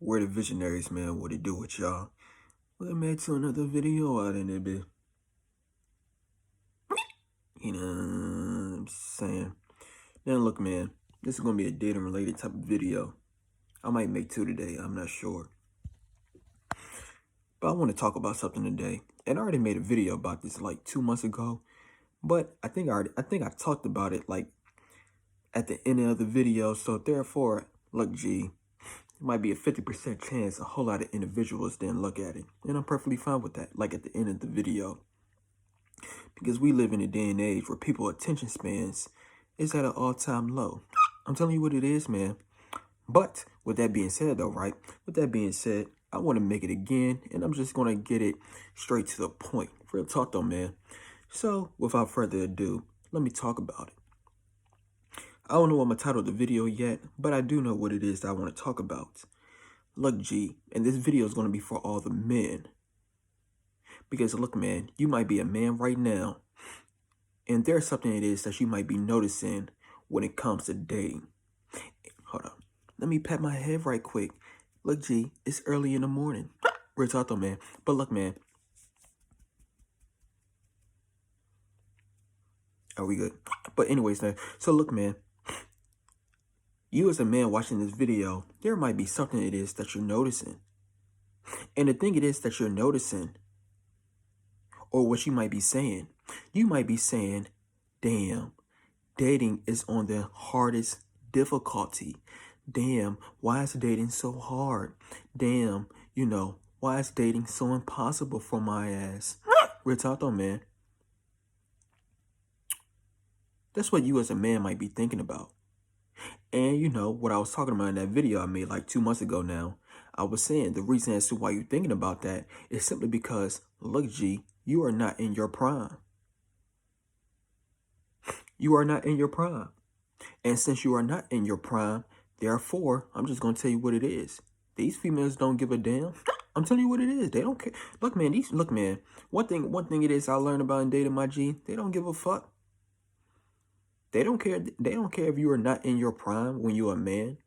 We're the visionaries, man. What it do with y'all? Welcome back to another video out in it, bit. You know what I'm saying? Now look, man. This is gonna be a dating related type of video. I might make two today. I'm not sure. But I want to talk about something today. And I already made a video about this like 2 months ago. But I think I talked about it like at the end of the video. So therefore, look, G. It might be a 50% chance a whole lot of individuals didn't look at it. And I'm perfectly fine with that, like at the end of the video. Because we live in a day and age where people's attention spans is at an all-time low. I'm telling you what it is, man. But with that being said, though, right? With that being said, I want to make it again, and I'm just going to get it straight to the point. Real talk, though, man. So, without further ado, let me talk about it. I don't know what I'm going to title the video yet, but I do know what it is that I want to talk about. Look, G, and this video is going to be for all the men. Because look, man, you might be a man right now, and there's something it is that you might be noticing when it comes to dating. Hold on. Let me pat my head right quick. Look, G, it's early in the morning. Real talk though, man. But look, man. Are we good? But anyways, man. So look, man. You as a man watching this video, there might be something it is that you're noticing. And the thing it is that you're noticing, or what you might be saying, you might be saying, damn, dating is on the hardest difficulty. Damn, why is dating so hard? Damn, why is dating so impossible for my ass? Real talk though, man. That's what you as a man might be thinking about. And what I was talking about in that video I made like 2 months ago now, I was saying the reason as to why you're thinking about that is simply because, look, G, you are not in your prime. You are not in your prime. And since you are not in your prime, therefore, I'm just going to tell you what it is. These females don't give a damn. I'm telling you what it is. They don't care. Look, man, one thing it is I learned about in dating, my G, they don't give a fuck. They don't care. They don't care if you are not in your prime when you're a man.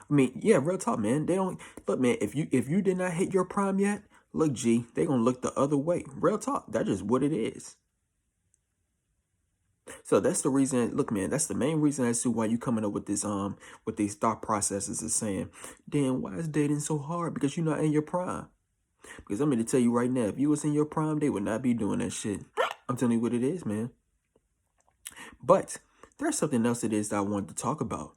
Real talk, man. They don't look, man, if you did not hit your prime yet, look, G, they gonna look the other way. Real talk. That's just what it is. So that's the reason, look, man, that's the main reason as to why you coming up with this, with these thought processes is saying, damn, why is dating so hard? Because you're not in your prime. Because I'm going to tell you right now, if you was in your prime, they would not be doing that shit. I'm telling you what it is, man. But there's something else it is that I wanted to talk about.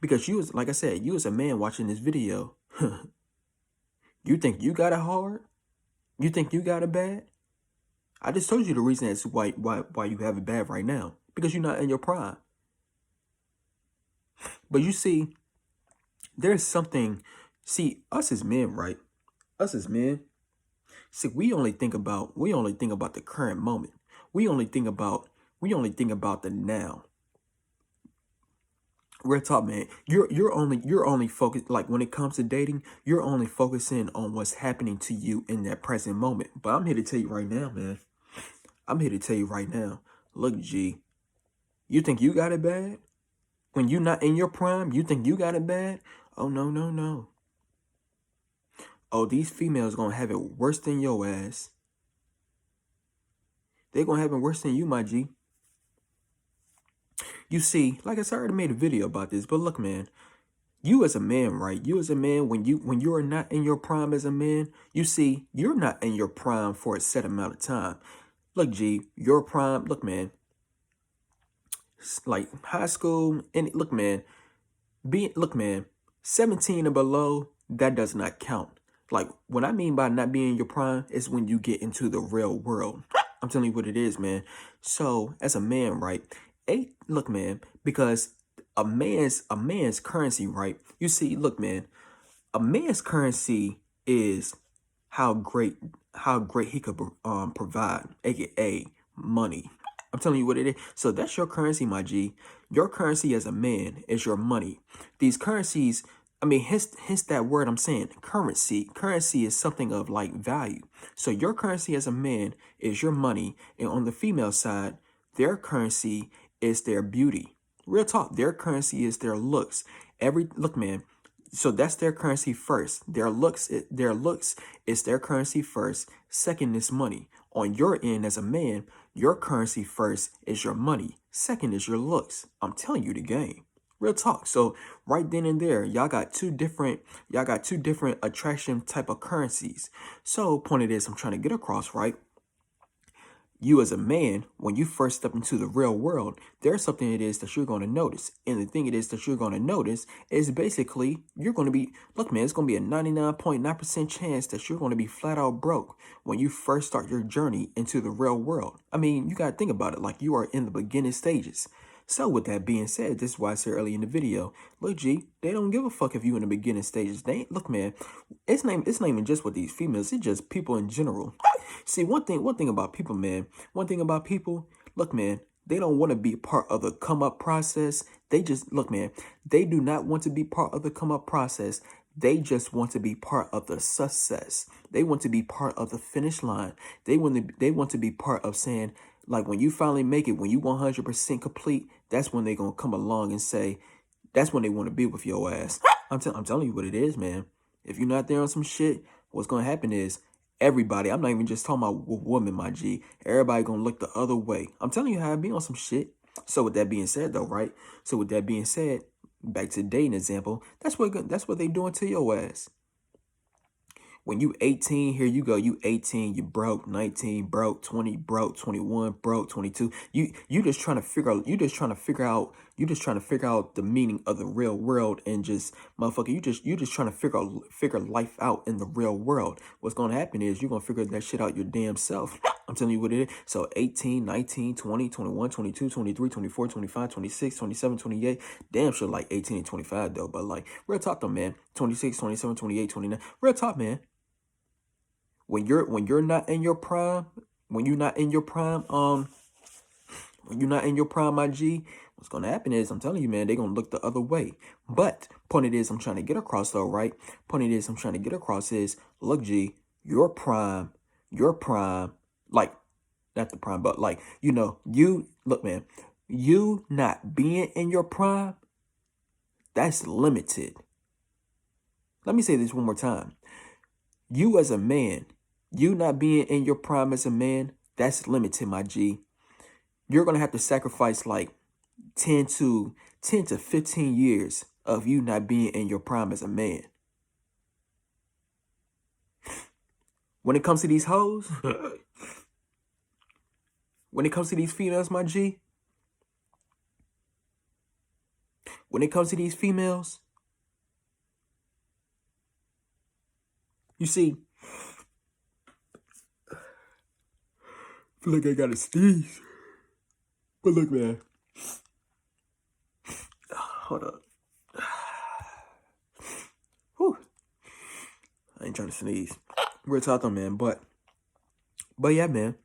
Because you was, like I said, you as a man watching this video, you think you got it hard? You think you got it bad? I just told you the reason as to why you have it bad right now. Because you're not in your prime. But you see, there's something, see, us as men, right? Us as men, see, we only think about the current moment. We only think about the now. Real talk, man. You're only focused, like when it comes to dating, you're only focusing on what's happening to you in that present moment. But I'm here to tell you right now, man. I'm here to tell you right now. Look, G, you think you got it bad? When you're not in your prime, you think you got it bad? Oh, no, no, no. Oh, these females gonna have it worse than your ass. They gonna have it worse than you, my G. You see, like I said, I already made a video about this, but look, man, you as a man, right? You as a man, when you are not in your prime as a man, you see, you're not in your prime for a set amount of time. Look, G, your prime, look, man, like high school, and look, man, 17 and below, that does not count. Like, what I mean by not being in your prime is when you get into the real world. I'm telling you what it is, man. So, as a man, right? Look, man, because a man's currency, right? You see, look, man, a man's currency is how great he could provide, aka money. I'm telling you what it is. So that's your currency, my G. Your currency as a man is your money. These currencies, I mean, hence that word I'm saying, currency. Currency is something of like value. So your currency as a man is your money. And on the female side, their currency is their beauty. Real talk, their currency is their looks. Look, man, So that's their currency first. Their looks is their currency first. Second is money. On your end as a man, your currency first is your money. Second is your looks. I'm telling you the game. Real talk. So right then and there, y'all got two different attraction type of currencies. So point it is I'm trying to get across, right? You as a man, when you first step into the real world, there's something it is that you're going to notice. And the thing it is that you're going to notice is basically you're going to be, look, man, it's going to be a 99.9% chance that you're going to be flat out broke when you first start your journey into the real world. I mean, you got to think about it like you are in the beginning stages. So with that being said, this is why I said earlier in the video, look, G, they don't give a fuck if you in the beginning stages. They ain't, look, man, it's not even just with these females. It's just people in general. See, one thing about people, man, look, man, they don't want to be part of the come up process. They just, look, man, they do not want to be part of the come up process. They just want to be part of the success. They want to be part of the finish line. They want to be part of saying, like, when you finally make it, when you 100% complete, that's when they going to come along and say, that's when they want to be with your ass. I'm telling you what it is, man. If you're not there on some shit, what's going to happen is everybody, I'm not even just talking about women, my G. Everybody going to look the other way. I'm telling you how I be on some shit. So with that being said, though, right? So with that being said, back to the dating example, that's what they doing to your ass. When you 18, here you go, you 18, you broke, 19, broke, 20, broke, 21, broke, 22. You just trying to figure out, the meaning of the real world and just, motherfucker, you just trying to figure life out in the real world. What's going to happen is you're going to figure that shit out your damn self. I'm telling you what it is. So 18, 19, 20, 21, 22, 23, 24, 25, 26, 27, 28. Damn sure like 18 and 25 though. But like, real talk though, man. 26, 27, 28, 29. Real talk, man. When you're not in your prime, my G, what's gonna happen is, I'm telling you, man, they're gonna look the other way. But point it is I'm trying to get across though, right? Is, look, G, your prime, like, not the prime, but like, you look, man, you not being in your prime, that's limited. Let me say this one more time. You as a man, you not being in your prime as a man, that's limited, my G. You're going to have to sacrifice like 10 to 15 years of you not being in your prime as a man. When it comes to these hoes, when it comes to these females, my G, when it comes to these females, you see, I feel like I gotta sneeze. But look, man. Hold up. Whew. I ain't trying to sneeze. We're talking, man. But yeah, man.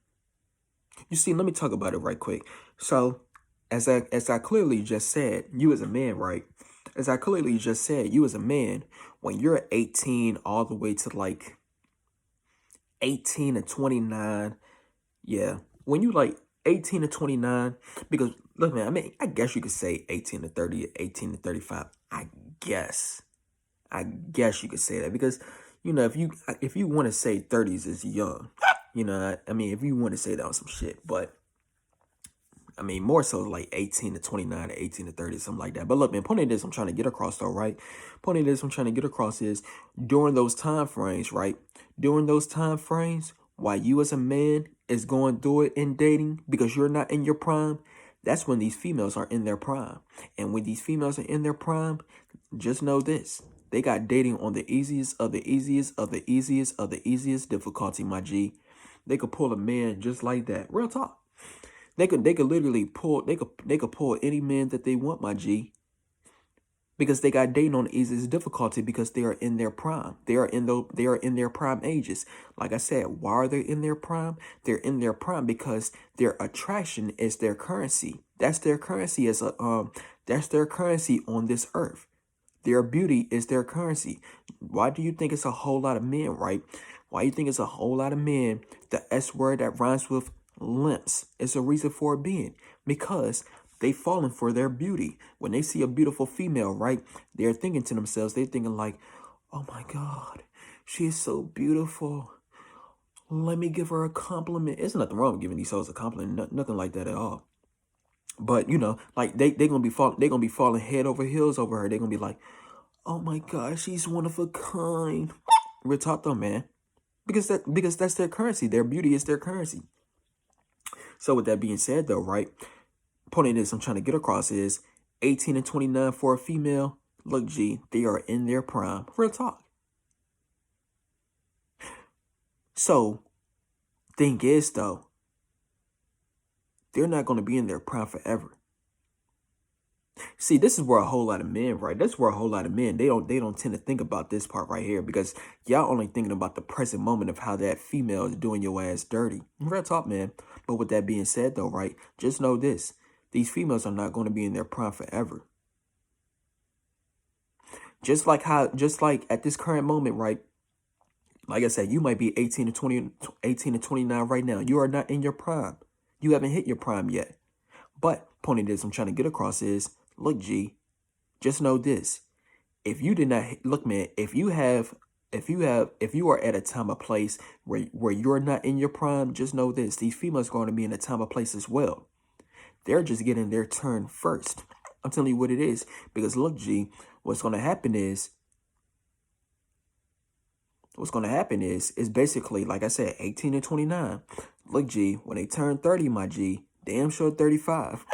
You see, let me talk about it right quick. So, as I clearly just said, you as a man, right? As I clearly just said, you as a man, when you're 18 all the way to like 18 to 29, yeah. When you like 18 to 29, because look, man, I mean, I guess you could say 18 to 30, 18 to 35. I guess you could say that because, if you want to say 30s is young, I mean, if you want to say that on some shit, but I mean, more so like 18 to 29 or 18 to 30, something like that. But look, man, point of this I'm trying to get across though, right? Point of this I'm trying to get across is during those time frames, right? During those time frames, while you as a man is going through it in dating because you're not in your prime, that's when these females are in their prime. And when these females are in their prime, just know this. They got dating on the easiest of the easiest of the easiest of the easiest difficulty, my G. They could pull a man just like that. Real talk. They could literally pull, they could pull any man that they want, my G. Because they got dating on the easiest difficulty because they are in their prime. They are in their prime ages. Like I said, why are they in their prime? They're in their prime because their attraction is their currency. That's their currency that's their currency on this earth. Their beauty is their currency. Why do you think it's a whole lot of men, right? Why do you think it's a whole lot of men? The S word that rhymes with limps is a reason for it being. Because they falling for their beauty. When they see a beautiful female, right, they're thinking to themselves, they're thinking like, oh my God, she is so beautiful. Let me give her a compliment. There's nothing wrong with giving these hoes a compliment. Nothing like that at all. But you know, like they gonna be falling head over heels over her. They're gonna be like, oh my God, she's one of a kind. Real talk though, man. Because that's their currency. Their beauty is their currency. So with that being said though, right? Point of this I'm trying to get across is 18 and 29 for a female. Look, G, they are in their prime. Real talk. So, thing is though, they're not going to be in their prime forever. See, this is where a whole lot of men, right? That's where a whole lot of men, they don't tend to think about this part right here, because y'all only thinking about the present moment of how that female is doing your ass dirty. Real talk, man. But with that being said though, right? Just know this. These females are not going to be in their prime forever. Just like at this current moment, right? Like I said, you might be 18 to 29 right now. You are not in your prime. You haven't hit your prime yet. But point of this I'm trying to get across is, look, G, just know this. If you did not look, man, if you are at a time or place where you're not in your prime, just know this. These females are going to be in a time or place as well. They're just getting their turn first. I'm telling you what it is. Because look, G, what's going to happen is basically, like I said, 18 to 29. Look, G, when they turn 30, my G, damn sure 35.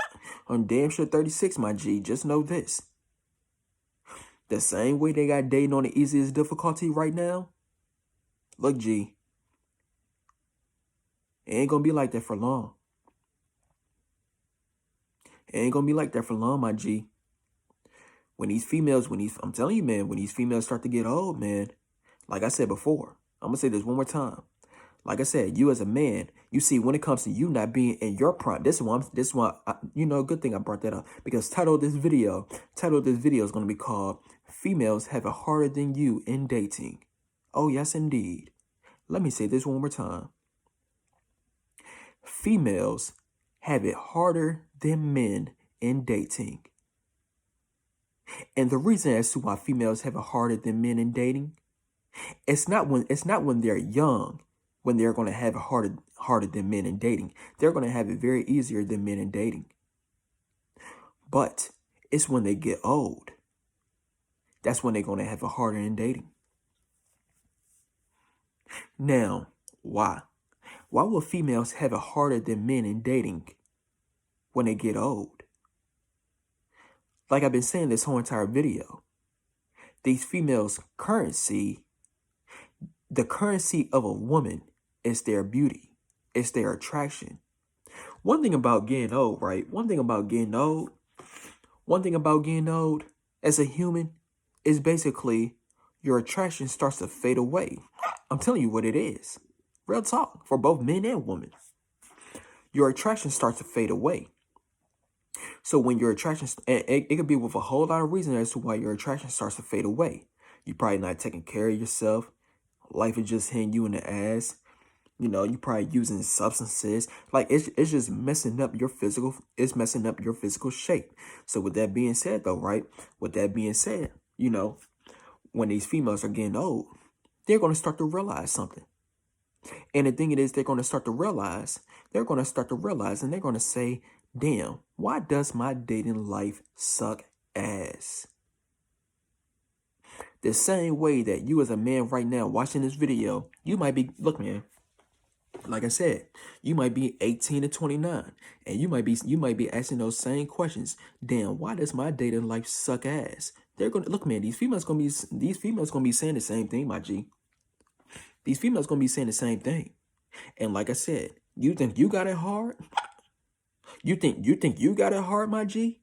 I'm damn sure 36, my G. Just know this. The same way they got dating on the easiest difficulty right now. Look, G, it ain't going to be like that for long. It ain't going to be like that for long, my G. I'm telling you, man, when these females start to get old, man, like I said before, I'm going to say this one more time. Like I said, you as a man, you see, when it comes to you not being in your prime, this one, you know, good thing I brought that up, because title of this video is going to be called "Females Have It Harder Than You in Dating." Oh, yes, indeed. Let me say this one more time. Females have it harder than men in dating. And the reason as to why females have it harder than men in dating, it's not when they're young, when they're going to have it harder than men in dating. They're going to have it very easier than men in dating. But it's when they get old. That's when they're going to have it harder in dating. Now, why? Why will females have it harder than men in dating when they get old? Like I've been saying this whole entire video, these females' currency, the currency of a woman is their beauty. It's their attraction. One thing about getting old, right? One thing about getting old as a human is basically your attraction starts to fade away. I'm telling you what it is. Real talk for both men and women. Your attraction starts to fade away. So when your attraction, it could be with a whole lot of reasons as to why your attraction starts to fade away. You're probably not taking care of yourself. Life is just hitting you in the ass. You know, you probably using substances. Like it's just messing up your physical. It's messing up your physical shape. So with that being said, though, right? With that being said, you know, when these females are getting old, they're going to start to realize something. And the thing it is, they're going to start to realize, and they're going to say, damn, why does my dating life suck ass? The same way that you as a man right now watching this video, you might be, look, man, like I said, you might be 18 to 29, and you might be asking those same questions. Damn, why does my dating life suck ass? They're going to, look, man, these females going to be saying the same thing, my G. These females going to be saying the same thing. And like I said, you think you got it hard? You think you got it hard, my G?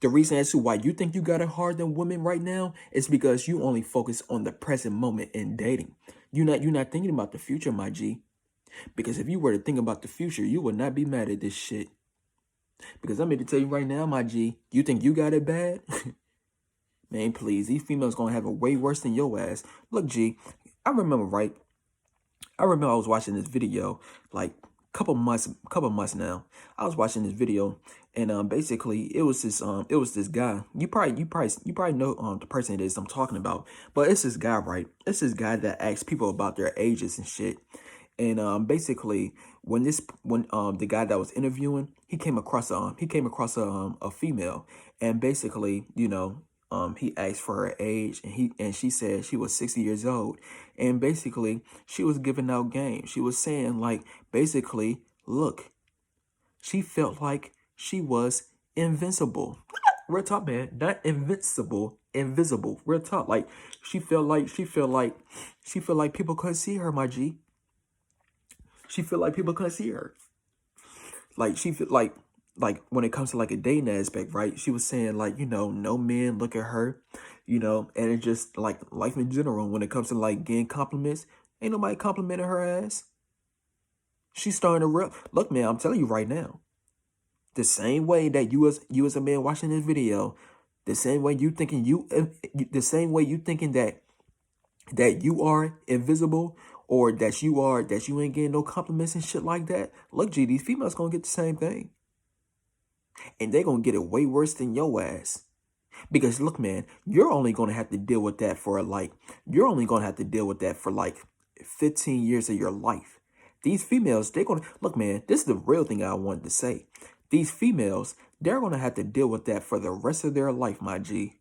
The reason as to why you think you got it hard than women right now is because you only focus on the present moment in dating. You're not thinking about the future, my G. Because if you were to think about the future, you would not be mad at this shit. Because I'm here to tell you right now, my G, you think you got it bad? Man, please, these females gonna have it way worse than your ass. Look, G, I remember I was watching this video like couple months now. I was watching this video, and basically it was this guy. You probably know the person it is I'm talking about. But it's this guy, right? It's this guy that asks people about their ages and shit. And basically when the guy that was interviewing, he came across a female, and basically, he asked for her age, and she said she was 60 years old. And basically she was giving out game. She was saying, like, basically, look, she felt like she was invincible. Real talk, man. Not invincible, invisible. Real talk. Like, she felt like people couldn't see her, my G. She felt like people couldn't see her. Like, she felt like when it comes to like a dating aspect, right? She was saying, like, no men look at her, and it's just like life in general. When it comes to like getting compliments, ain't nobody complimenting her ass. She's starting to look, man. I'm telling you right now, the same way that you as a man watching this video, the same way you thinking that you are invisible, or that you ain't getting no compliments and shit like that. Look, G, these females gonna get the same thing. And they gonna get it way worse than your ass. Because look, man, you're only gonna have to deal with that for like 15 years of your life. These females, they're gonna look, man, this is the real thing I wanted to say. These females, they're gonna have to deal with that for the rest of their life, my G.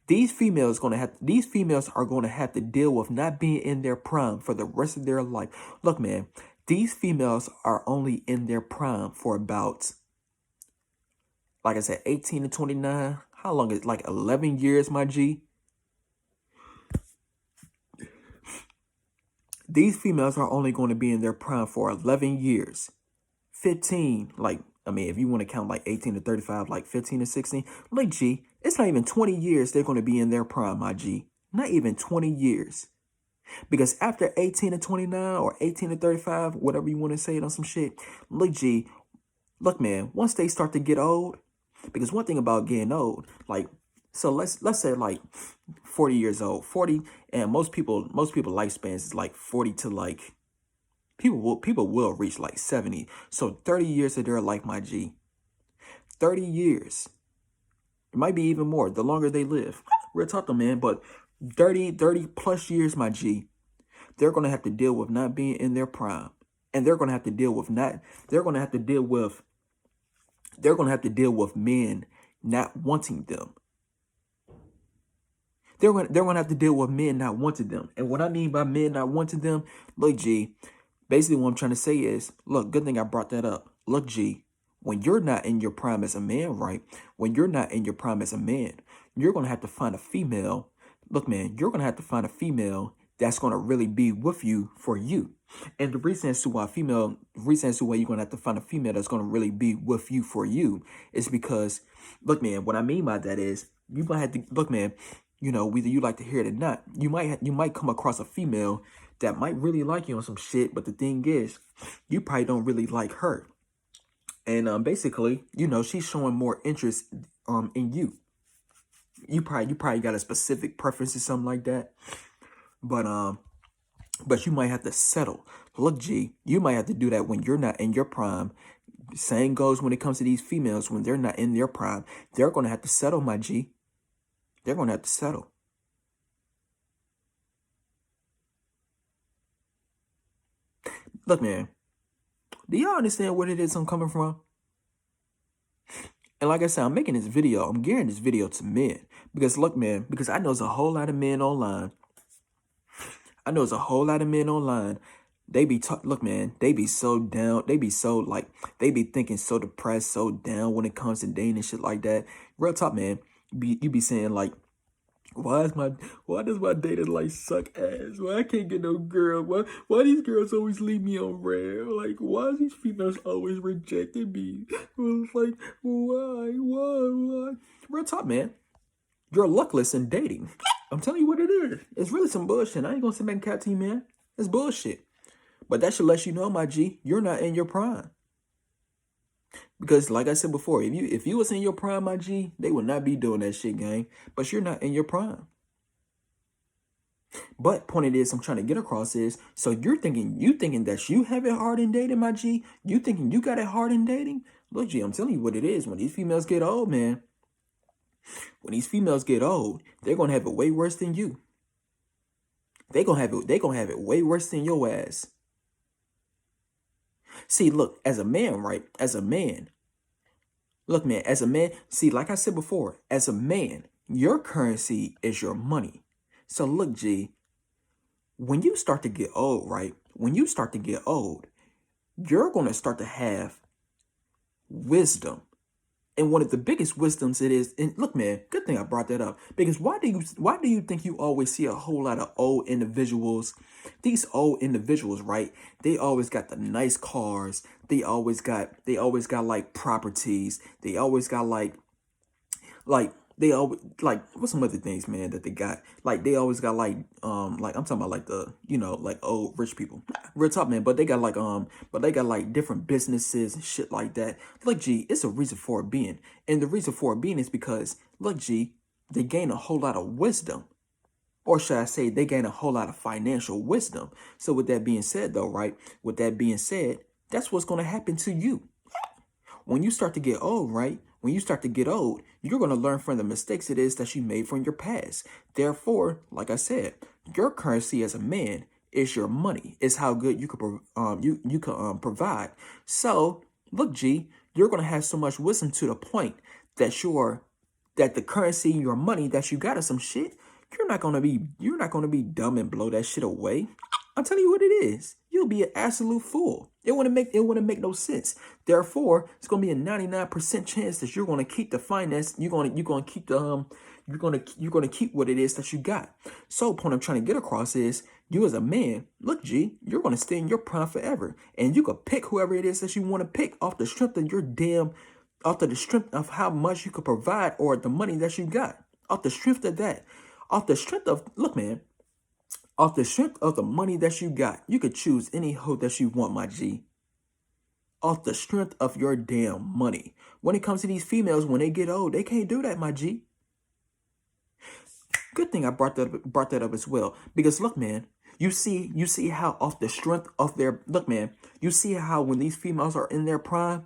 These females are gonna have to deal with not being in their prime for the rest of their life. Look, man, these females are only in their prime for about, like I said, 18 to 29. How long is it? Like 11 years, my G? These females are only going to be in their prime for 11 years. 15, like, I mean, if you want to count like 18 to 35, like 15 to 16, like, G, it's not even 20 years they're going to be in their prime, my G. Not even 20 years. Because after 18 to 29 or 18 to 35, whatever you want to say it on some shit, look, G, look, man, once they start to get old, because one thing about getting old, like, so let's say like 40 years old, 40, and most people lifespans is like 40 to like, people will reach like 70. So 30 years of their life, my G. 30 years. It might be even more the longer they live. Real talk though, man, but 30 plus years, my G. They're going to have to deal with not being in their prime. And they're going to have to deal with men not wanting them. They're going to have to deal with men not wanting them. And what I mean by men not wanting them, look, G, basically what I'm trying to say is, look, good thing I brought that up. Look, G, when you're not in your prime as a man, right? When you're not in your prime as a man, you're going to have to find a female. Look, man, you're going to have to find a female that's going to really be with you for you. And the reason as to why you're going to have to find a female that's going to really be with you for you is because, look, man, what I mean by that is, you might have to, look, man, whether you like to hear it or not, you might come across a female that might really like you on some shit, but the thing is, you probably don't really like her. And basically, she's showing more interest in you. You probably got a specific preference or something like that. But you might have to settle. Look, G, you might have to do that when you're not in your prime. Same goes when it comes to these females. When they're not in their prime, they're going to have to settle, my G. They're going to have to settle. Look, man, do y'all understand what it is I'm coming from? And like I said, I'm making this video. I'm gearing this video to men. Because, look, man, because I know there's a whole lot of men online. They be look, man, they be so down. They be so like, they be thinking so depressed, so down when it comes to dating and shit like that. Real talk, man. You be saying like, why does my dating life suck ass? Why I can't get no girl? Why these girls always leave me on red? Like, why these females always rejecting me? Well, it's like, why? Real talk, man. You're luckless in dating. I'm telling you what it is. It's really some bullshit. I ain't gonna sit back and cap to you, man. It's bullshit. But that should let you know, my G, you're not in your prime. Because like I said before, if you was in your prime, my G, they would not be doing that shit, gang. But you're not in your prime. But point it is, I'm trying to get across is, so you thinking that you have it hard in dating, my G? You thinking you got it hard in dating? Look, G, I'm telling you what it is. When these females get old, man, when these females get old, they're gonna have it way worse than you. They gonna have it way worse than your ass. See, look, as a man, right? As a man, look, man, as a man, see, like I said before, as a man, your currency is your money. So look, G, when you start to get old, right? When you start to get old, you're going to start to have wisdom. And one of the biggest wisdoms it is, and look, man, good thing I brought that up. Because why do you think you always see a whole lot of old individuals? These old individuals, right? They always got the nice cars. They always got like properties. They always got like they always like what's some other things, man, that they got. Like they always got like I'm talking about like the like old rich people. Real talk, man, but they got like different businesses and shit like that. Look, G, it's a reason for it being. And the reason for it being is because look, G, they gain a whole lot of wisdom. Or should I say they gain a whole lot of financial wisdom. So with that being said though, right? With that being said, that's what's gonna happen to you. When you start to get old, right? When you start to get old, you're going to learn from the mistakes it is that you made from your past. Therefore, like I said, your currency as a man is your money. Is how good you could provide. So, look, G, you're going to have so much wisdom to the point that the currency, your money that you got or some shit, you're not gonna be dumb and blow that shit away. I'm telling you what it is. You'll be an absolute fool. It wouldn't make no sense. Therefore, it's gonna be a 99% chance that you're gonna keep the finance. You're gonna keep the you're gonna keep what it is that you got. So, point I'm trying to get across is, you as a man, look, G, you're gonna stay in your prime forever, and you can pick whoever it is that you want to pick off the strength of off the strength of how much you could provide or the money that you got. Off the strength of that, off the strength of look, man. Off the strength of the money that you got, you could choose any hoe that you want, my G. Off the strength of your damn money. When it comes to these females, when they get old, they can't do that, my G. Good thing I brought that up as well. Because look, man, you see how off the strength of their look, man, you see how when these females are in their prime,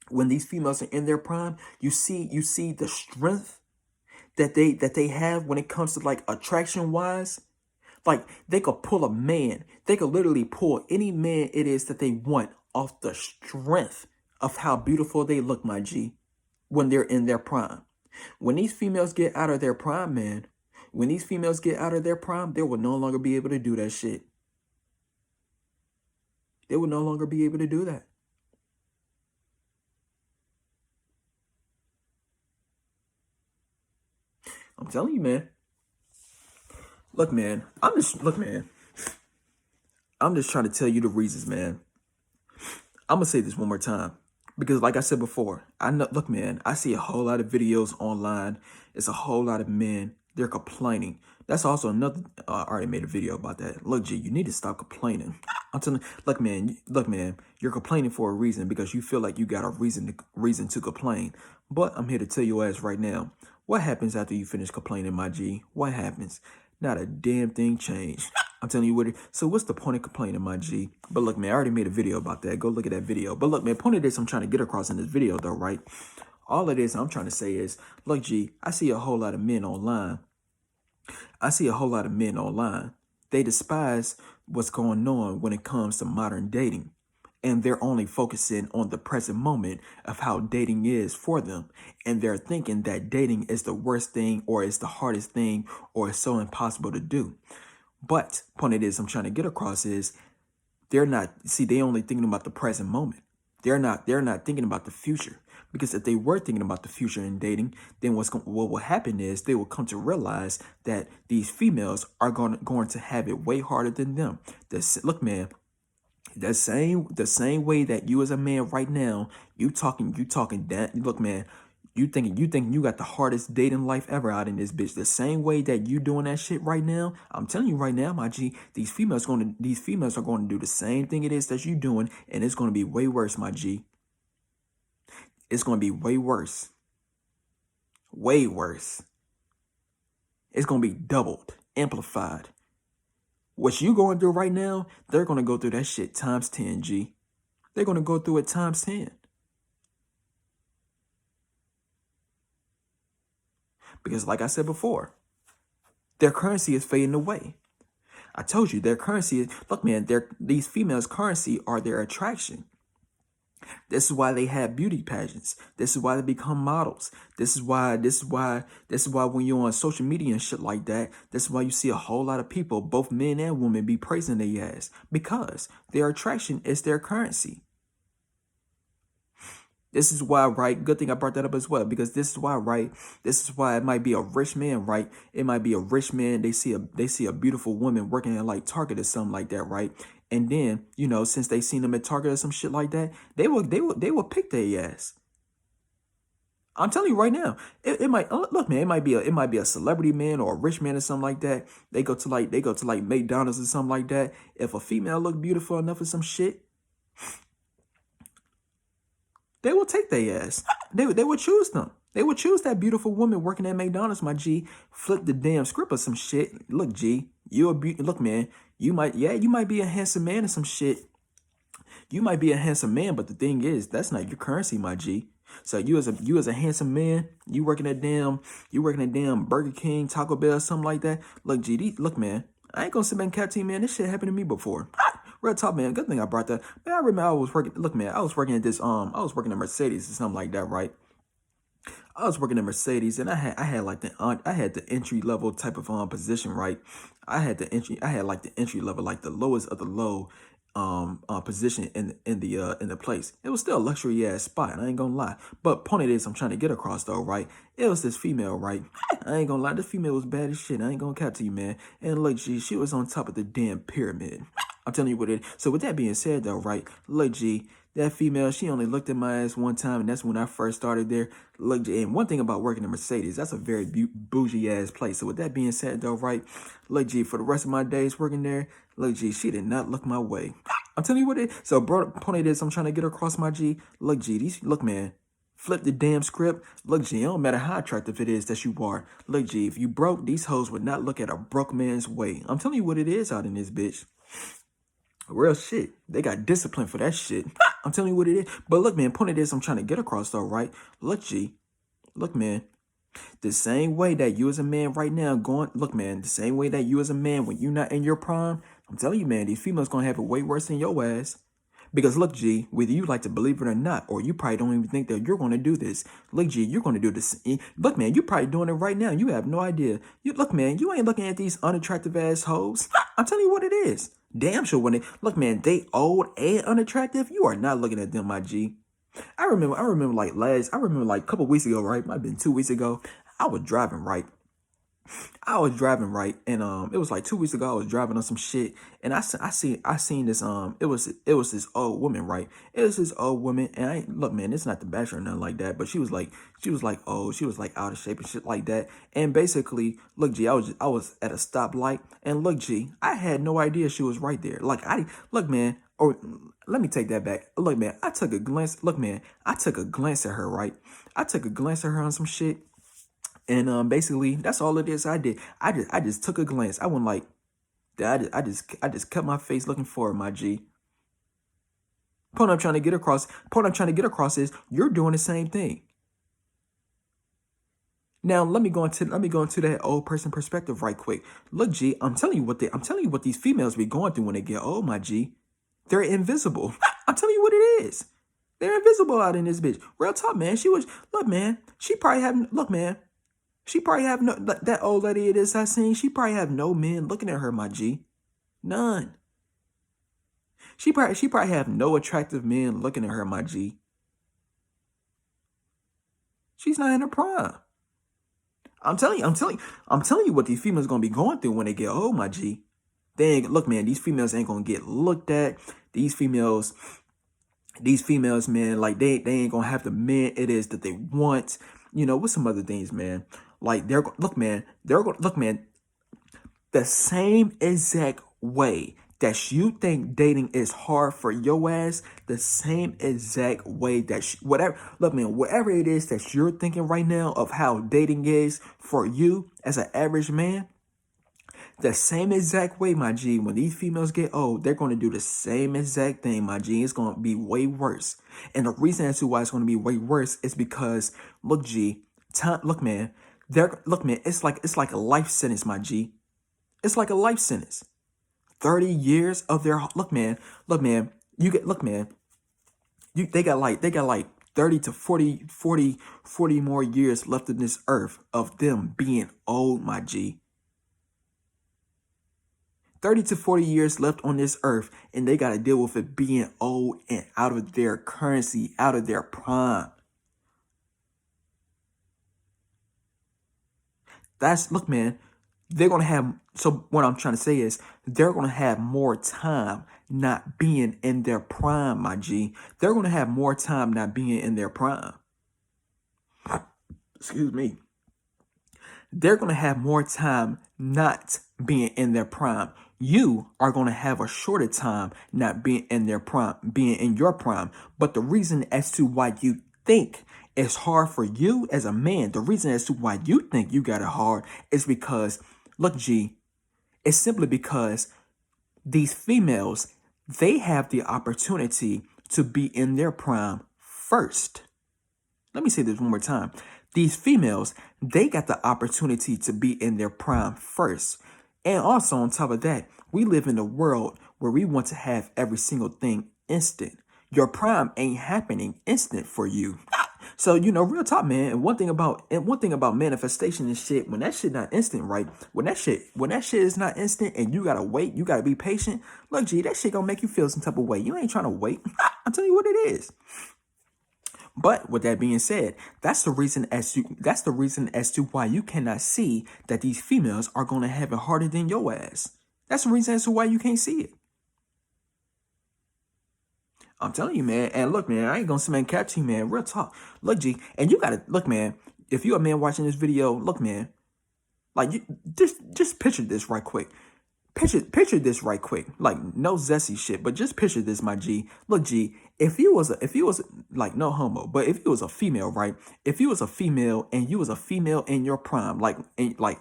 you see the strength that they have when it comes to like attraction wise. Like they could pull a man. They could literally pull any man it is that they want off the strength of how beautiful they look, my G, when they're in their prime. When these females get out of their prime, man, when these females get out of their prime, they will no longer be able to do that shit. They will no longer be able to do that. I'm telling you, man. Look, man. I'm just trying to tell you the reasons, man. I'm gonna say this one more time because, like I said before, I know. Look, man, I see a whole lot of videos online. It's a whole lot of men. They're complaining. That's also another. I already made a video about that. Look, G, you need to stop complaining. I'm telling. Look, man. You're complaining for a reason because you feel like you got a reason to complain. But I'm here to tell your ass right now. What happens after you finish complaining, my G? What happens? Not a damn thing changed. I'm telling you what it. So what's the point of complaining, my G? But look, man, I already made a video about that. Go look at that video. But look, man, point of this I'm trying to get across in this video, though, right? All of this I'm trying to say is, look, G, I see a whole lot of men online. They despise what's going on when it comes to modern dating. And they're only focusing on the present moment of how dating is for them. And they're thinking that dating is the worst thing or it's the hardest thing or it's so impossible to do. But point it is I'm trying to get across is they only thinking about the present moment. They're not thinking about the future. Because if they were thinking about the future in dating, then what will happen is they will come to realize that these females are going to have it way harder than them. Look, man, the same way that you as a man right now, you talking that. Look, man, you think you got the hardest dating life ever out in this bitch. The same way that you doing that shit right now, I'm telling you right now, my G, these females are going to do the same thing it is that you doing, and it's going to be way worse, my G. It's going to be way worse. Way worse. It's going to be doubled, amplified. What you going through right now, they're going to go through that shit times 10, G. They're going to go through it times 10. Because like I said before, their currency is fading away. I told you their currency is, look, man, these females' currency are their attraction. This is why they have beauty pageants. This is why they become models. This is why when you're on social media and shit like that, this is why you see a whole lot of people, both men and women, be praising their ass. Because their attraction is their currency. This is why, right? Good thing I brought that up as well, because this is why, right? This is why it might be a rich man, right? It might be a rich man. They see a beautiful woman working at like Target or something like that, right? And then, you know, since they seen them at Target or some shit like that, they will pick their ass. I'm telling you right now, it might look, man. It might be a celebrity man or a rich man or something like that. They go to like McDonald's or something like that. If a female look beautiful enough or some shit, they will take their ass. They would choose them. They would choose that beautiful woman working at McDonald's, my G. Flip the damn script or some shit. Look, G, look, man. You might be a handsome man or some shit. You might be a handsome man, but the thing is, that's not your currency, my G. So you as a handsome man, you working at damn Burger King, Taco Bell, something like that. Look, G, look, man. I ain't gonna sit back and cap to you, man. This shit happened to me before. Real talk, man. Good thing I brought that. Man, I remember I was working. Look, man, I was working at Mercedes or something like that, right? I was working at Mercedes, and I had the entry level type of position, right? I had like the entry level, like the lowest of the low position in the place. It was still a luxury ass spot, I ain't gonna lie. But point is, I'm trying to get across though, right? It was this female, right? I ain't gonna lie, this female was bad as shit. I ain't gonna cap to you, man. And look, G, she was on top of the damn pyramid. I'm telling you what it is. So with that being said though, right? Look, G, that female, she only looked at my ass one time, and that's when I first started there. Look, and one thing about working at Mercedes, that's a very bougie ass place. So with that being said though, right? Look, G, for the rest of my days working there, look, G, she did not look my way. I'm telling you what it is. So, bro, point is, I'm trying to get across my G. Look, G, look, man. Flip the damn script. Look, G, it don't matter how attractive it is that you are. Look, G, if you broke, these hoes would not look at a broke man's way. I'm telling you what it is out in this bitch. Real shit. They got discipline for that shit. I'm telling you what it is. But look, man, point of this, I'm trying to get across though, right? Look, G. Look, man. The same way that you as a man right now look, man, the same way that you as a man when you're not in your prime, I'm telling you, man, these females gonna have it way worse than your ass. Because look, G, whether you like to believe it or not, or you probably don't even think that you're going to do this. Look, G, you're going to do this. Look, man, you're probably doing it right now. You have no idea. Look, man, you ain't looking at these unattractive assholes. I'm telling you what it is. Damn sure when look, man, they old and unattractive. You are not looking at them, my G. I remember like a couple weeks ago, right? Might have been 2 weeks ago. I was driving, right? And it was like 2 weeks ago. I was driving on some shit, and I seen this it was this old woman, right? It was this old woman, and look, man, it's not the Bachelor or nothing like that, but she was like old, she was like out of shape and shit like that. And basically, look, G, I was at a stoplight, and look, G, I had no idea she was right there. Look, man, or let me take that back. Look, man, I took a glance. Look, man, I took a glance at her, right? I took a glance at her on some shit. And basically, that's all it is. I did. I just took a glance. I went like, I just kept my face looking for her, my G. Point I'm trying to get across is you're doing the same thing. Now let me go into that old person perspective right quick. Look, G, I'm telling you what these females be going through when they get old, my G. They're invisible. I'm telling you what it is. They're invisible out in this bitch. Real talk, man. Look, man. She probably have no, that old lady it is I seen, she probably have no men looking at her, my G. None. She probably have no attractive men looking at her, my G. She's not in her prime. I'm telling you what these females gonna be going through when they get old, my G. Look, man, these females ain't gonna get looked at. These females, man, like they ain't gonna have the men it is that they want. You know, with some other things, man. Like look, man, the same exact way that you think dating is hard for your ass, the same exact way that whatever it is that you're thinking right now of how dating is for you as an average man, The same exact way, my G. When these females get old, they're going to do the same exact thing, my G. It's going to be way worse. And the reason as to why it's going to be way worse is because, look, G, look, man, it's like a life sentence, my G. It's like a life sentence. 30 years of their, look, man, you get, look, man, they got like 30 to 40 more years left in this earth of them being old, my G. 30 to 40 years left on this earth, and they got to deal with it being old and out of their currency, out of their prime. Look, man, they're going to have, so what I'm trying to say is they're going to have more time not being in their prime, my G. They're going to have more time not being in their prime. Excuse me. They're going to have more time not being in their prime. You are going to have a shorter time not being in their prime, being in your prime. But the reason as to why you think it's hard for you as a man, the reason as to why you think you got it hard is because, look, G, it's simply because these females, they have the opportunity to be in their prime first. Let me say this one more time. These females, they got the opportunity to be in their prime first. And also on top of that, we live in a world where we want to have every single thing instant. Your prime ain't happening instant for you. So, you know, real talk, man. And one thing about manifestation and shit, when that shit not instant, right? When that shit is not instant and you gotta wait, you gotta be patient. Look, G, that shit gonna make you feel some type of way. You ain't trying to wait. I'll tell you what it is. But with that being said, that's the reason as to why you cannot see that these females are gonna have it harder than your ass. That's the reason as to why you can't see it. I'm telling you, man. And look, man, I ain't gonna sit and catch you, man. Real talk. Look, G, and you gotta look, man. If you're a man watching this video, look, man. Like, you just picture this right quick. Picture this right quick. Like, no zesty shit, but just picture this, my G. Look, G, if you was like, no homo, but if you was a female, right? If you was a female and you was a female in your prime, like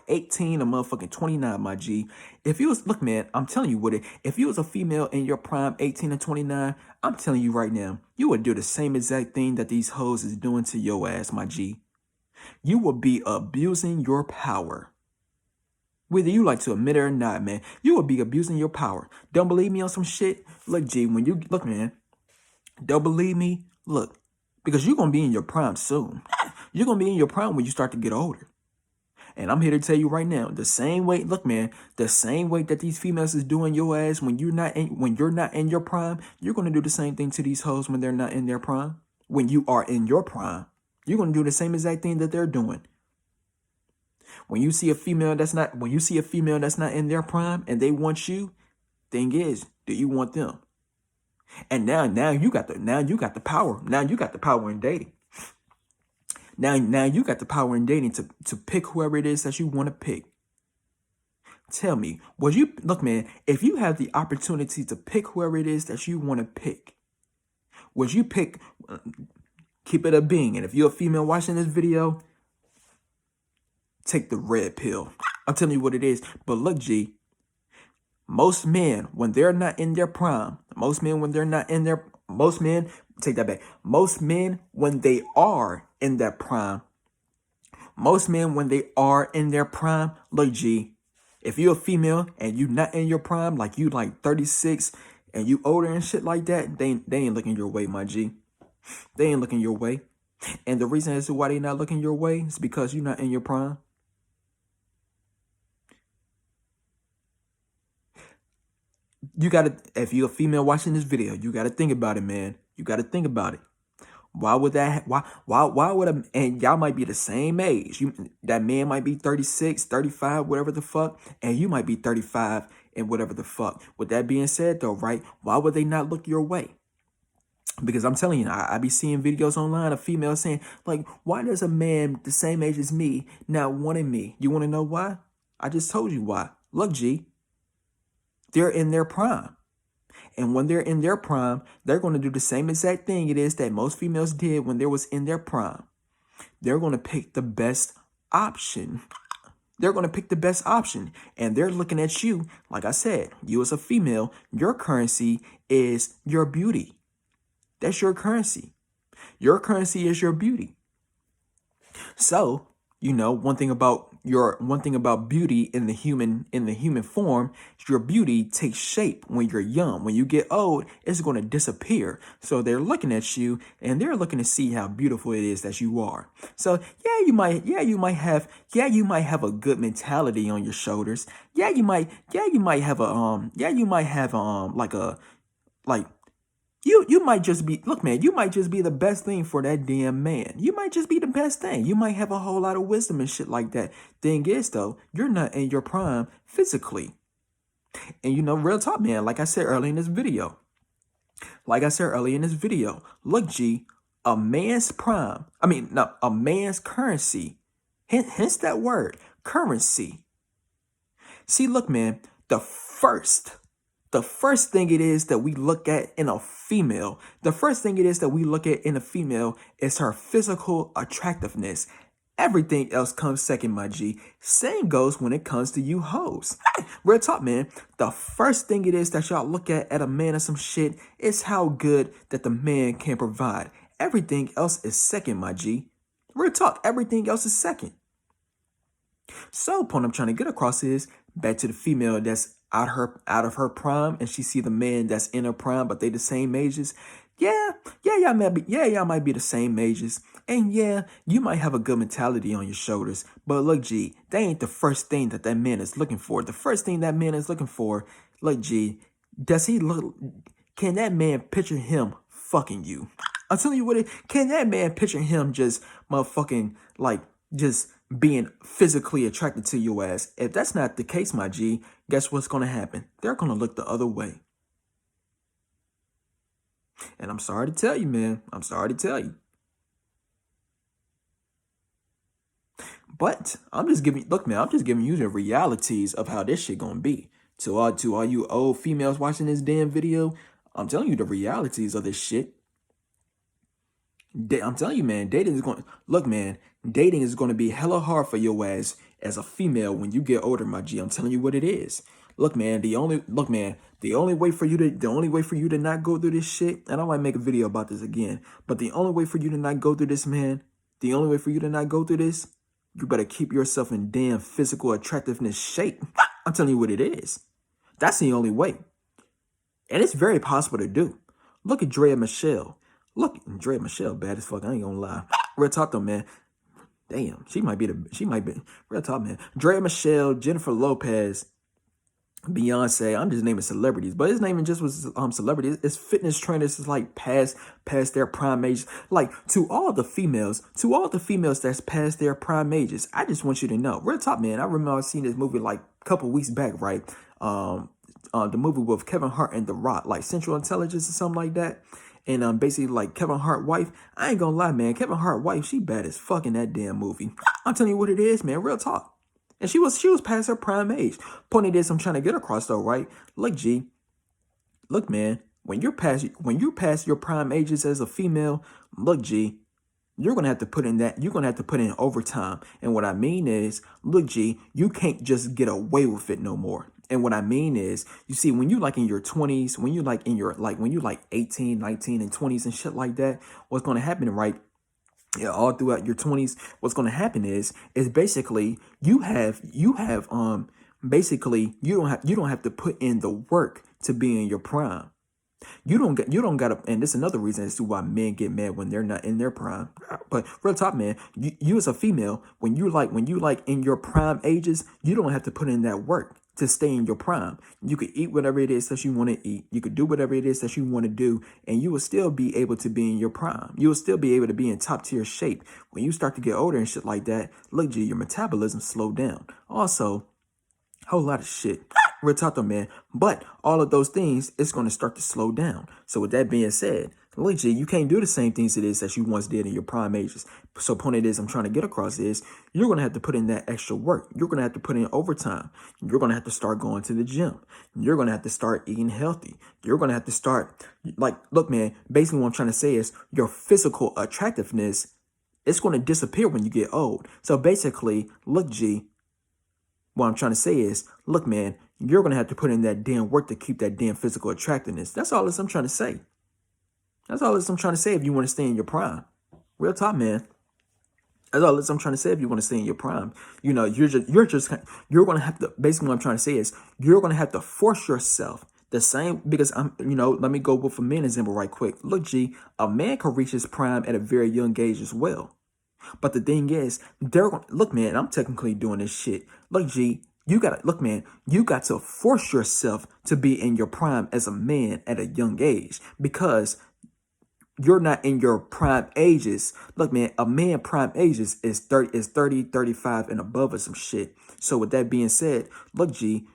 18 or motherfucking 29, my G. If you was, look, man, I'm telling you what it. If you was a female in your prime, 18 and 29, I'm telling you right now, you would do the same exact thing that these hoes is doing to your ass, my G. You would be abusing your power. Whether you like to admit it or not, man, you will be abusing your power. Don't believe me on some shit? Look, G, when you, look, man, don't believe me? Look, because you're going to be in your prime soon. You're going to be in your prime when you start to get older. And I'm here to tell you right now, the same way, look, man, the same way that these females is doing your ass when you're not in your prime, you're going to do the same thing to these hoes when they're not in their prime. When you are in your prime, you're going to do the same exact thing that they're doing. When you see a female that's not in their prime and they want you, thing is, do you want them? And now you got the power. Now you got the power in dating. Now you got the power in dating to pick whoever it is that you want to pick. Tell me, look, man, if you have the opportunity to pick whoever it is that you want to pick, would you pick, keep it a being? And if you're a female watching this video, take the red pill. I'm telling you what it is. But look, G, most men, when they're not in their prime, most men, when they are in their prime, look, G, if you're a female and you not in your prime, like you like 36 and you older and shit like that, they ain't looking your way, my G. They ain't looking your way. And the reason as to why they not looking your way is because you're not in your prime. You gotta, if you're a female watching this video, you gotta think about it, man. You gotta think about it. Why would that, why would and y'all might be the same age. That man might be 36, 35, whatever the fuck, and you might be 35 and whatever the fuck. With that being said though, right, why would they not look your way? Because I'm telling you, I be seeing videos online of females saying, like, why does a man the same age as me not wanting me? You want to know why? I just told you why. Look, G, they're in their prime. And when they're in their prime, they're going to do the same exact thing it is that most females did when they was in their prime. They're going to pick the best option. They're going to pick the best option. And they're looking at you. Like I said, you as a female, your currency is your beauty. That's your currency. Your currency is your beauty. So, one thing about beauty in the human form, your beauty takes shape when you're young. When you get old, it's going to disappear. So they're looking at you and they're looking to see how beautiful it is that you are. So you might have a good mentality on your shoulders. You might have you might just be, look, man, you might just be the best thing for that damn man. You might just be the best thing. You might have a whole lot of wisdom and shit like that. Thing is, though, you're not in your prime physically. And real talk, man, like I said earlier in this video, look, G, a man's currency, hence that word, currency. See, look, man, the first thing it is that we look at in a female, is her physical attractiveness. Everything else comes second, my G. Same goes when it comes to you hoes. Real talk, man. The first thing it is that y'all look at a man or some shit is how good that the man can provide. Everything else is second, my G. Real talk, everything else is second. So, point I'm trying to get across is back to the female that's out of her prime, and she see the man that's in her prime, but they the same ages. Y'all might be the same ages, and you might have a good mentality on your shoulders. But look, G, that ain't the first thing that man is looking for. The first thing that man is looking for, look, G, can that man picture him fucking you? I'm telling you can that man picture him just motherfucking just being physically attracted to your ass? If that's not the case, my G, guess what's going to happen? They're going to look the other way. And I'm sorry to tell you, man. But I'm just giving you the realities of how this shit going to be. To all you old females watching this damn video, I'm telling you the realities of this shit. I'm telling you, man, dating is going to be hella hard for your ass as a female when you get older, my G. I'm telling you what it is. Look, man, the only way for you to not go through this shit, and I might make a video about this again, but the only way for you to not go through this, man, you better keep yourself in damn physical attractiveness shape. I'm telling you what it is. That's the only way. And it's very possible to do. Look at Draya Michele. Draya Michele bad as fuck. I ain't gonna lie. Real talk though, man. Damn, she might be real talk, man. Draya Michele, Jennifer Lopez, Beyonce. I'm just naming celebrities, but it's not even just with celebrities. It's fitness trainers. It's like past their prime age. Like to all the females that's past their prime ages. I just want you to know, real talk, man. I remember I seen this movie like a couple weeks back, right? The movie with Kevin Hart and The Rock, like Central Intelligence or something like that. And basically like Kevin Hart wife. I ain't gonna lie, man. Kevin Hart wife, she bad as fuck in that damn movie. I'm telling you what it is, man. Real talk. And she was past her prime age. Point of this, I'm trying to get across though, right? Look, G. Look, man. When you're past your prime ages as a female, look, G. You're gonna have to put in overtime. And what I mean is, look, G, you can't just get away with it no more. And what I mean is, you see, when you like in your 20s, when you like 18, 19, and 20s and shit like that, what's going to happen, right? Yeah, all throughout your 20s, what's going to happen is basically you don't have to put in the work to be in your prime. You don't gotta, and this is another reason as to why men get mad when they're not in their prime. But real talk, man, you as a female, when you like in your prime ages, you don't have to put in that work to stay in your prime. You could eat whatever it is that you want to eat. You could do whatever it is that you want to do, and you will still be able to be in your prime. You will still be able to be in top tier shape. When you start to get older and shit like that, look, G, your metabolism slow down. Also, whole lot of shit. Real talk though, man. But all of those things, it's going to start to slow down. So with that being said, look, G, you can't do the same things it is that you once did in your prime ages. So point of this I'm trying to get across is you're going to have to put in that extra work. You're going to have to put in overtime. You're going to have to start going to the gym. You're going to have to start eating healthy. You're going to have to start, look, man, basically what I'm trying to say is your physical attractiveness, it's going to disappear when you get old. So basically, look, G, What I'm trying to say is, look, man, you're going to have to put in that damn work to keep that damn physical attractiveness. That's all I'm trying to say. That's all I'm trying to say if you want to stay in your prime. Real talk, man. That's all I'm trying to say if you want to stay in your prime. You know, you're going to have to, basically what I'm trying to say is, you're going to have to force yourself the same, because let me go with a man example right quick. Look, G, a man can reach his prime at a very young age as well. But the thing is, look, man, I'm technically doing this shit. Look, G, you got to force yourself to be in your prime as a man at a young age, because you're not in your prime ages. Look, man, a man prime ages is 30, 35 and above or some shit. So with that being said, look, G,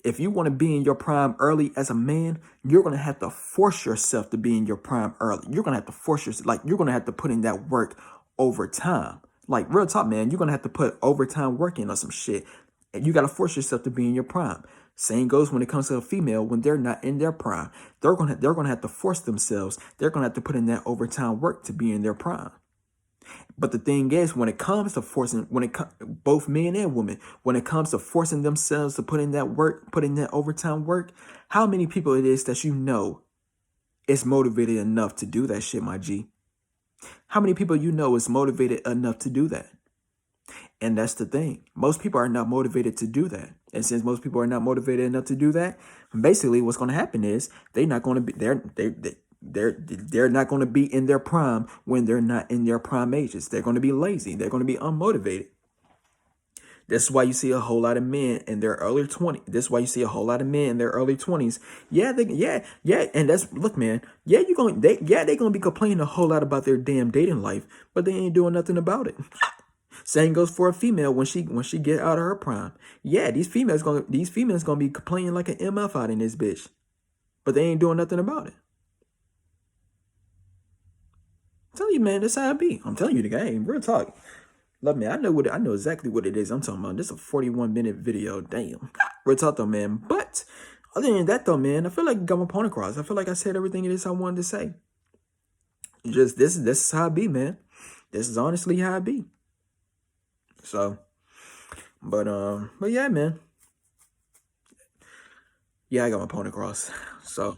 if you want to be in your prime early as a man, you're going to have to force yourself to be in your prime early. You're going to have to force yourself, like, you're going to have to put in that work over time. Like, real talk, man, you're going to have to put overtime work in or some shit. And you got to force yourself to be in your prime. Same goes when it comes to a female. When they're not in their prime, they're gonna have to force themselves. They're gonna have to put in that overtime work to be in their prime. But the thing is, when it comes to forcing, both men and women, when it comes to forcing themselves to put in that work, put in that overtime work, how many people it is that you know is motivated enough to do that shit, my G? How many people you know is motivated enough to do that? And that's the thing. Most people are not motivated to do that. And since most people are not motivated enough to do that, basically what's going to happen is they're not going to be they're not going to be in their prime when they're not in their prime ages. They're going to be lazy. They're going to be unmotivated. That's why you see a whole lot of men in their early 20s. That's why you see a whole lot of men in their early 20s. Yeah. And that's, look, man, they're going to be complaining a whole lot about their damn dating life, but they ain't doing nothing about it. Same goes for a female when she get out of her prime. Yeah, these females gonna be complaining like an MF out in this bitch, but they ain't doing nothing about it. I'm telling you, man, that's how it be. I'm telling you the game. Real talk. Love me. I know exactly what it is I'm talking about. This is a 41-minute video. Damn. Real talk though, man. But other than that though, man, I feel like I got my point across. I feel like I said everything it is I wanted to say. Just this is how it be, man. This is honestly how it be. So, but yeah, man. Yeah, I got my point across. So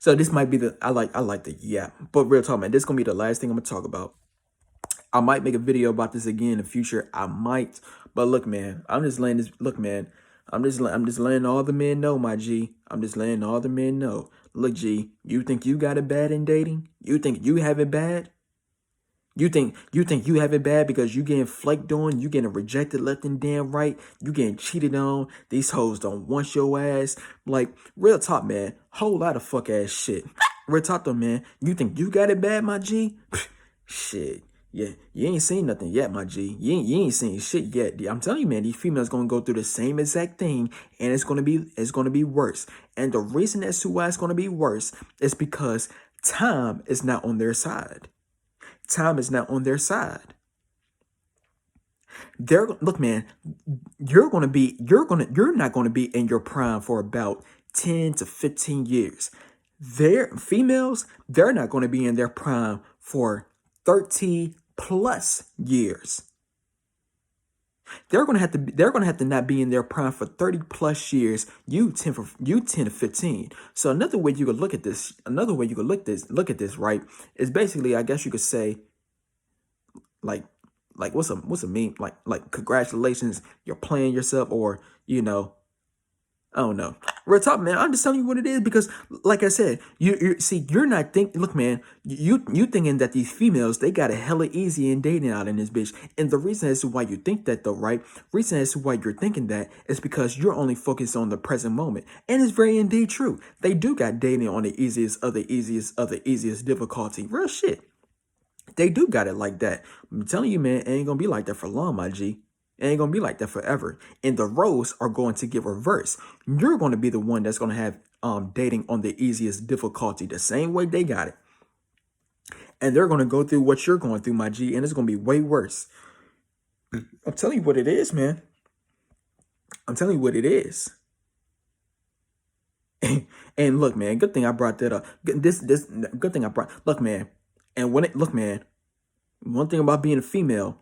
this might be I like the, yeah. But real talk, man, this is gonna be the last thing I'm gonna talk about. I might make a video about this again in the future. I might, but look, man, I'm just letting this. Look, man, I'm just letting all the men know, my G. I'm just letting all the men know. Look, G, you think you got it bad in dating? You think you have it bad? You think you have it bad because you getting flaked on, you getting rejected left and damn right, you getting cheated on, these hoes don't want your ass. Like, real talk, man, whole lot of fuck ass shit. Real talk though, man, you think you got it bad, my G? Shit. Yeah, you ain't seen nothing yet, my G. You ain't seen shit yet. I'm telling you, man, these females gonna go through the same exact thing, and it's gonna be worse. And the reason as to why it's gonna be worse is because time is not on their side. Time is not on their side. Look, man, you're not gonna be in your prime for about 10 to 15 years. Females, they're not gonna be in their prime for 30 plus years. They're gonna have to not be in their prime for 30 plus years. You 10 to 15. So another way you could look at this, right, is basically, I guess you could say, like what's a meme, like congratulations, you're playing yourself, or I don't know. Real talk, man. I'm just telling you what it is because, like I said, you're not thinking. Look, man, you thinking that these females, they got it hella easy in dating out in this bitch. And the reason as to why you think that, though, right? Reason as to why you're thinking that is because you're only focused on the present moment, and it's very indeed true. They do got dating on the easiest of the easiest difficulty. Real shit. They do got it like that. I'm telling you, man, it ain't gonna be like that for long, my G. It ain't gonna be like that forever. And the roles are going to get reversed. You're going to be the one that's going to have dating on the easiest difficulty, the same way they got it. And they're going to go through what you're going through, my G, and it's going to be way worse. I'm telling you what it is, man. I'm telling you what it is. And look, man, good thing I brought that up. Good thing I brought. Look, man. And look, man, one thing about being a female,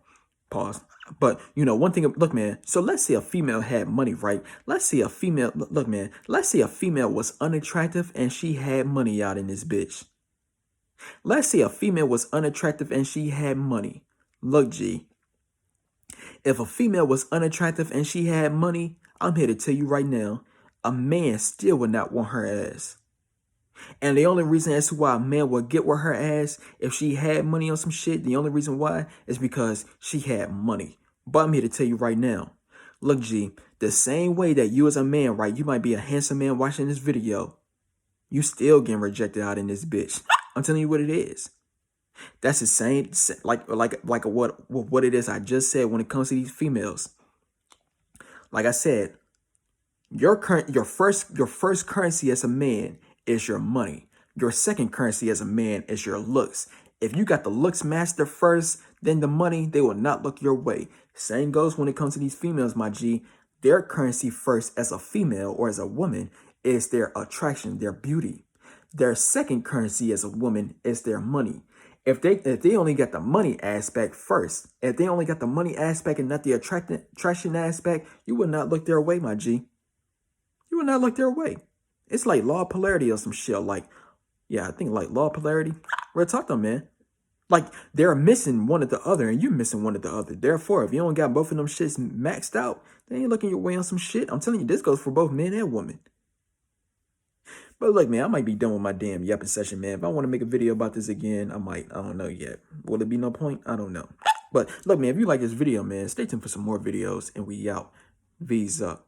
Pause. But you know, one thing, look, man, so let's say a female had money, right? Let's say a female, look, man, let's say a female was unattractive and she had money out in this bitch. Let's say a female was unattractive and she had money. Look, G, if a female was unattractive and she had money, I'm here to tell you right now, a man still would not want her ass. And the only reason as to why a man would get with her ass if she had money on some shit, the only reason why is because she had money. But I'm here to tell you right now, look, G, the same way that you as a man, right, you might be a handsome man watching this video, you still getting rejected out in this bitch. I'm telling you what it is. That's the same, like what it is I just said when it comes to these females. Like I said, your first currency as a man is your money. Your second currency as a man is your looks. If you got the looks master first, then the money, they will not look your way. Same goes when it comes to these females, my G. Their currency first as a female or as a woman is their attraction, their beauty. Their second currency as a woman is their money. If they only got the money aspect first, if they only got the money aspect and not the attraction aspect, you would not look their way, my G. You would not look their way. It's like law of polarity or some shit. Like, yeah, I think like law of polarity. Real talk though, man. Like, they're missing one or the other, and you're missing one or the other. Therefore, if you don't got both of them shits maxed out, they ain't looking your way on some shit. I'm telling you, this goes for both men and women. But look, man, I might be done with my damn yapping session, man. If I want to make a video about this again, I might. I don't know yet. Will it be no point? I don't know. But look, man, if you like this video, man, stay tuned for some more videos, and we out. V's up.